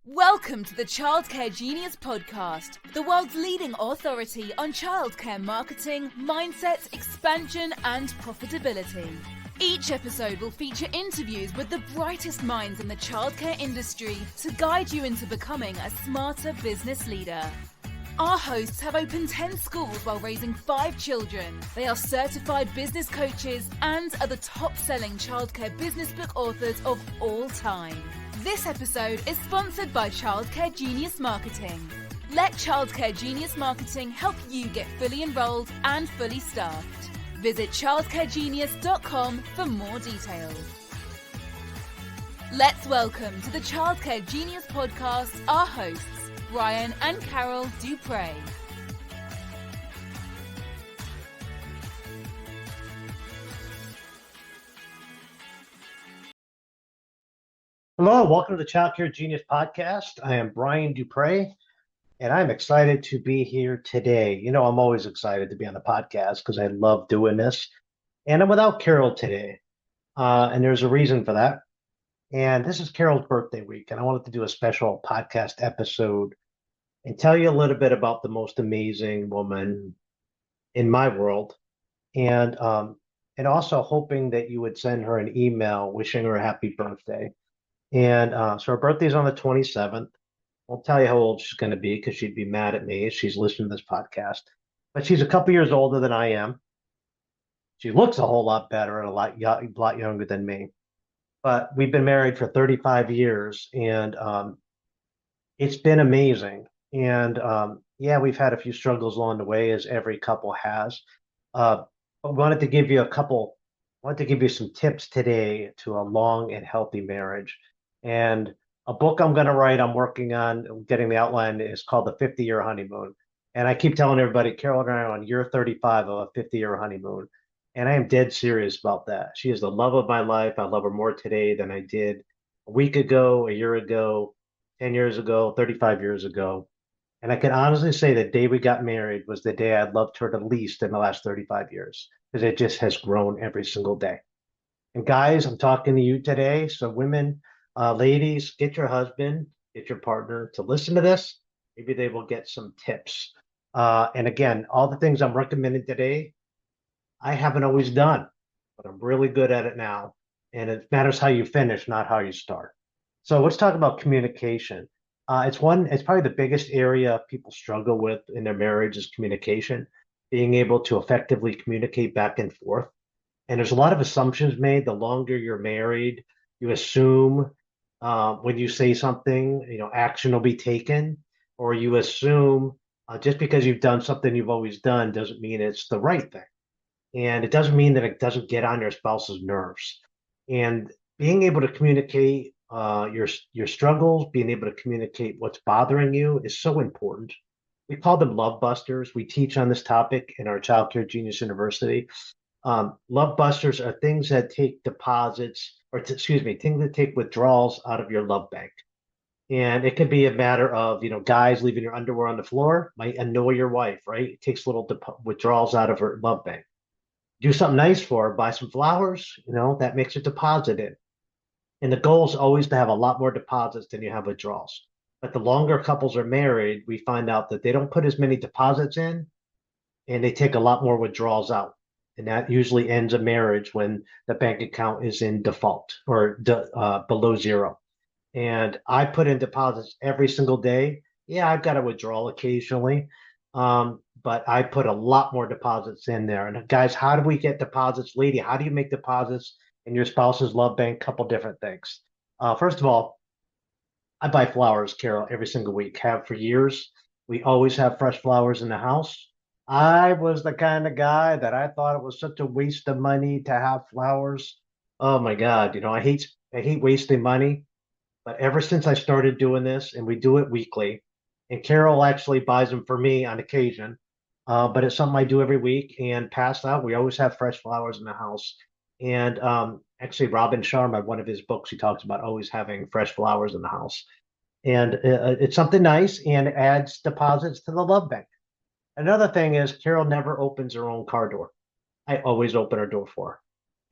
Welcome to the Childcare Genius podcast, the world's leading authority on childcare marketing, mindset, expansion, and profitability. Each episode will feature interviews with the brightest minds in the childcare industry to guide you into becoming a smarter business leader. Our hosts have opened 10 schools while raising 5 children. They are certified business coaches and are the top-selling childcare business book authors of all time. This episode is sponsored by Childcare Genius Marketing. Let Childcare Genius Marketing help you get fully enrolled and fully staffed. Visit childcaregenius.com for more details. Let's welcome to the Childcare Genius podcast our hosts, Brian and Carol Duprey. Hello, welcome to the Childcare Genius Podcast. I am Brian Duprey, and I'm excited to be here today. You know, I'm always excited to be on the podcast because I love doing this. And I'm without Carol today, and there's a reason for that. And this is Carol's birthday week, and I wanted to do a special podcast episode and tell you a little bit about the most amazing woman in my world, and also hoping that you would send her an email wishing her a happy birthday. And so her birthday's on the 27th. Won't tell you how old she's going to be because she'd be mad at me if she's listening to this podcast. But she's a couple years older than I am. She looks a whole lot better and a lot younger than me. But we've been married for 35 years, and it's been amazing. And yeah, we've had a few struggles along the way, as every couple has. But we wanted to give you some tips today to a long and healthy marriage. And a book I'm working on getting the outline, is called The 50-Year Honeymoon. And I keep telling everybody, Carol and I are on year 35 of a 50-year honeymoon. And I am dead serious about that. She is the love of my life. I love her more today than I did a week ago, a year ago, 10 years ago, 35 years ago. And I can honestly say the day we got married was the day I loved her the least in the last 35 years, because it just has grown every single day. And guys, I'm talking to you today. So women, ladies, get your husband, get your partner to listen to this. Maybe they will get some tips. And again, all the things I'm recommending today, I haven't always done, but I'm really good at it now. And it matters how you finish, not how you start. So let's talk about communication. It's probably the biggest area people struggle with in their marriage is communication, being able to effectively communicate back and forth. And there's a lot of assumptions made. The longer you're married, you assume when you say something, action will be taken, or you assume just because you've done something you've always done doesn't mean it's the right thing. And it doesn't mean that it doesn't get on your spouse's nerves. And being able to communicate your struggles, being able to communicate what's bothering you is so important. We call them love busters. We teach on this topic in our Childcare Genius University. Love busters are things that take things that take withdrawals out of your love bank. And it could be a matter of, guys leaving your underwear on the floor might annoy your wife, right? It takes little withdrawals out of her love bank. Do something nice for her, buy some flowers, that makes a deposit in. And the goal is always to have a lot more deposits than you have withdrawals. But the longer couples are married, we find out that they don't put as many deposits in, and they take a lot more withdrawals out. And that usually ends a marriage when the bank account is in default or below zero. And I put in deposits every single day. Yeah, I've got a withdrawal occasionally, but I put a lot more deposits in there. And guys, how do we get deposits? Lady, how do you make deposits in your spouse's love bank? Couple different things. First of all, I buy flowers, Carol, every single week. Have for years. We always have fresh flowers in the house. I was the kind of guy that I thought it was such a waste of money to have flowers. Oh my God, I hate wasting money. But ever since I started doing this, and we do it weekly, and Carol actually buys them for me on occasion, but it's something I do every week. And past that, we always have fresh flowers in the house. And actually, Robin Sharma, one of his books, he talks about always having fresh flowers in the house. And it's something nice and adds deposits to the love bank. Another thing is Carol never opens her own car door. I always open her door for her.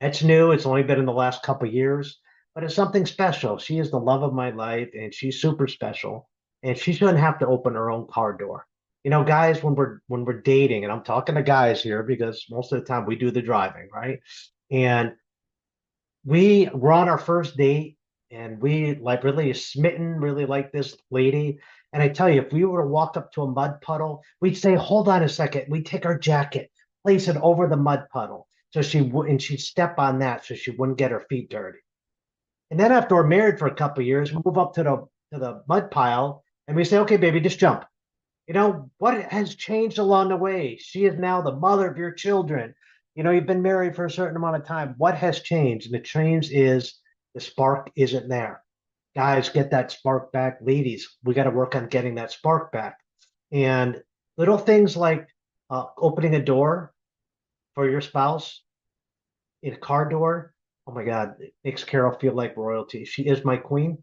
It's new. It's only been in the last couple of years. but it's something special. She is the love of my life, and she's super special. And she shouldn't have to open her own car door. You know, guys, when we're dating, and I'm talking to guys here because most of the time we do the driving, right? And we were on our first date, and we like really smitten, really like this lady. And I tell you, if we were to walk up to a mud puddle, we'd say, "Hold on a second." We'd take our jacket, place it over the mud puddle, so she would, and she'd step on that so she wouldn't get her feet dirty. And then after we're married for a couple of years, we move up to the mud pile, and we say, "Okay, baby, just jump." You know, what has changed along the way? She is now the mother of your children. You know, you've been married for a certain amount of time. What has changed? And the change is the spark isn't there. Guys, get that spark back. Ladies, we got to work on getting that spark back. And little things like opening a door for your spouse in a car door. Oh my God, it makes Carol feel like royalty. She is my queen.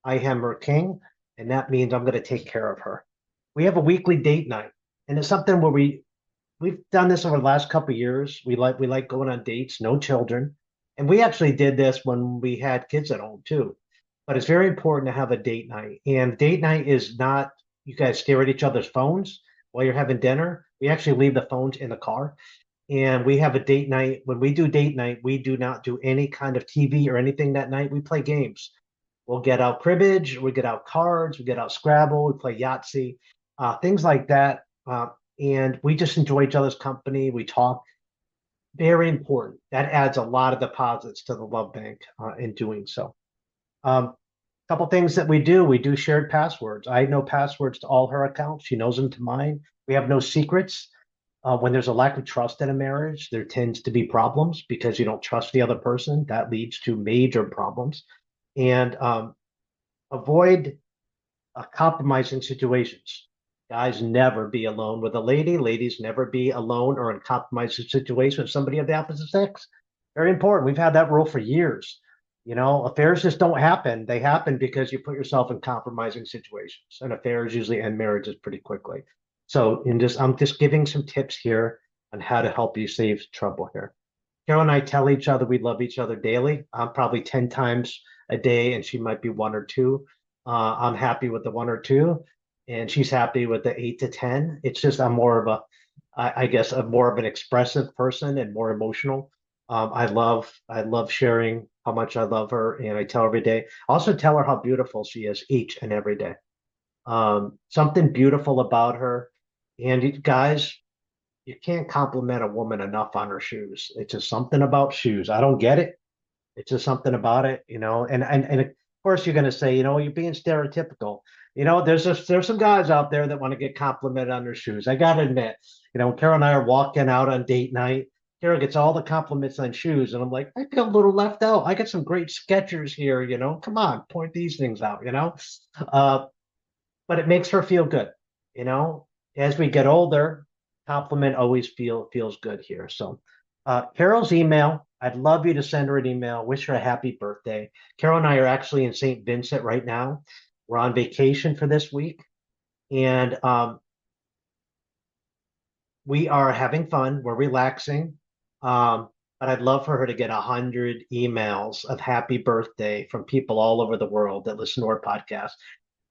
I am her king. And that means I'm going to take care of her. We have a weekly date night, and it's something where we've done this over the last couple of years. We like going on dates, no children, and we actually did this when we had kids at home too. But it's very important to have a date night, and date night is not you guys stare at each other's phones while you're having dinner. We actually leave the phones in the car, and we have a date night. When we do date night, we do not do any kind of TV or anything that night. We play games. We'll get out cribbage, we get out cards, we get out Scrabble, we play Yahtzee, things like that. And we just enjoy each other's company. We talk. Very important. That adds a lot of deposits to the love bank in doing so. Couple things that we do shared passwords. I know passwords to all her accounts. She knows them to mine. We have no secrets. When there's a lack of trust in a marriage, there tends to be problems because you don't trust the other person. That leads to major problems. And avoid compromising situations. Guys, never be alone with a lady. Ladies, never be alone or in compromising situation with somebody of the opposite sex. Very important. We've had that rule for years. You know, affairs just don't happen. They happen because you put yourself in compromising situations, and affairs usually end marriages pretty quickly. So, I'm just giving some tips here on how to help you save trouble here. Carol and I tell each other we love each other daily. I'm probably 10 times a day, and she might be one or two. I'm happy with the one or two, and she's happy with the 8 to 10. It's just I'm more of I guess, a more of an expressive person and more emotional. I love sharing how much I love her, and I tell her every day. I also tell her how beautiful she is each and every day. Something beautiful about her. And guys, you can't compliment a woman enough on her shoes. It's just something about shoes. I don't get it. It's just something about it, you know. And of course you're going to say, you know, you're being stereotypical. You know, there's some guys out there that want to get complimented on their shoes. I got to admit, you know, Carol and I are walking out on date night. Carol gets all the compliments on shoes, and I'm like, I feel a little left out. I got some great Skechers here, you know. Come on, point these things out, you know. Uh, but it makes her feel good, you know. As we get older, compliment always feels good here. So, Carol's email. I'd love you to send her an email. Wish her a happy birthday. Carol and I are actually in St. Vincent right now. We're on vacation for this week, and we are having fun. We're relaxing. But I'd love for her to get 100 emails of happy birthday from people all over the world that listen to our podcast.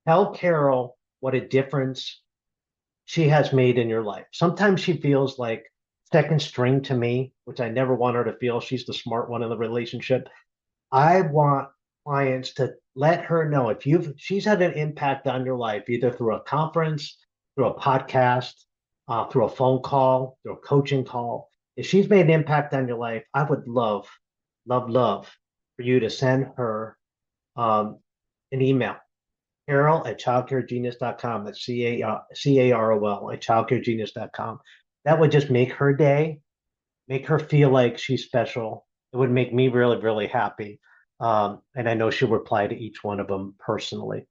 Tell Carol what a difference she has made in your life. Sometimes she feels like second string to me, which I never want her to feel. She's the smart one in the relationship. I want clients to let her know if she's had an impact on your life, either through a conference, through a podcast, through a phone call, through a coaching call. If she's made an impact on your life, I would love, love, love for you to send her an email. Carol at childcaregenius.com. That's CAROL at childcaregenius.com. That would just make her day, make her feel like she's special. It would make me really, really happy. And I know she'll reply to each one of them personally.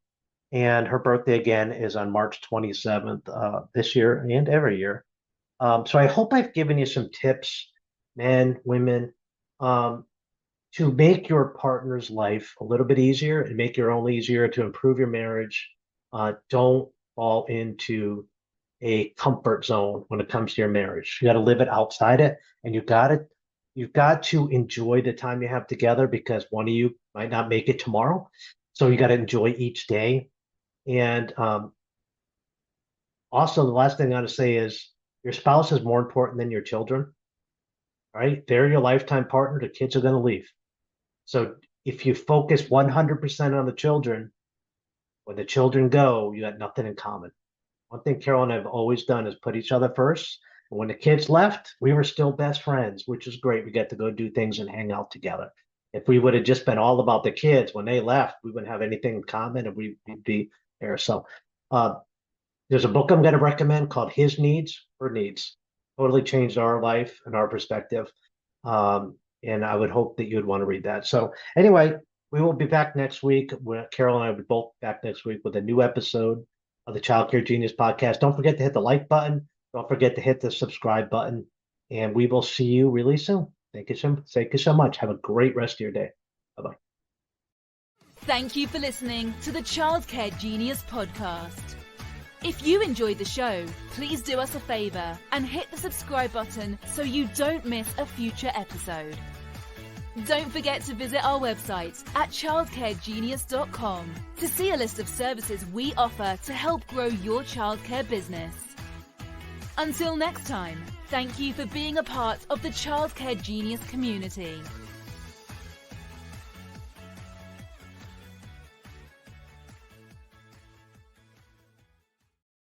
And her birthday again is on March 27th this year and every year. So I hope I've given you some tips, men, women, to make your partner's life a little bit easier and make your own easier to improve your marriage. Don't fall into a comfort zone when it comes to your marriage. You got to live it outside it, and you've got to enjoy the time you have together because one of you might not make it tomorrow. So you got to enjoy each day. And also, the last thing I want to say is your spouse is more important than your children, right? They're your lifetime partner. The kids are going to leave. So if you focus 100% on the children, when the children go, you got nothing in common. One thing Carol and I have always done is put each other first. And when the kids left, we were still best friends, which is great. We got to go do things and hang out together. If we would have just been all about the kids when they left, we wouldn't have anything in common and we'd be there. So there's a book I'm going to recommend called His Needs, Her Needs. Totally changed our life and our perspective. And I would hope that you'd want to read that. So anyway, we will be back next week. Carol and I will be both back next week with a new episode of the Child Care Genius podcast. Don't forget to hit the like button. Don't forget to hit the subscribe button. And we will see you really soon. Thank you so much. Have a great rest of your day. Bye-bye. Thank you for listening to the Child Care Genius podcast. If you enjoyed the show, please do us a favor and hit the subscribe button so you don't miss a future episode. Don't forget to visit our website at childcaregenius.com to see a list of services we offer to help grow your childcare business. Until next time, thank you for being a part of the Childcare Genius community.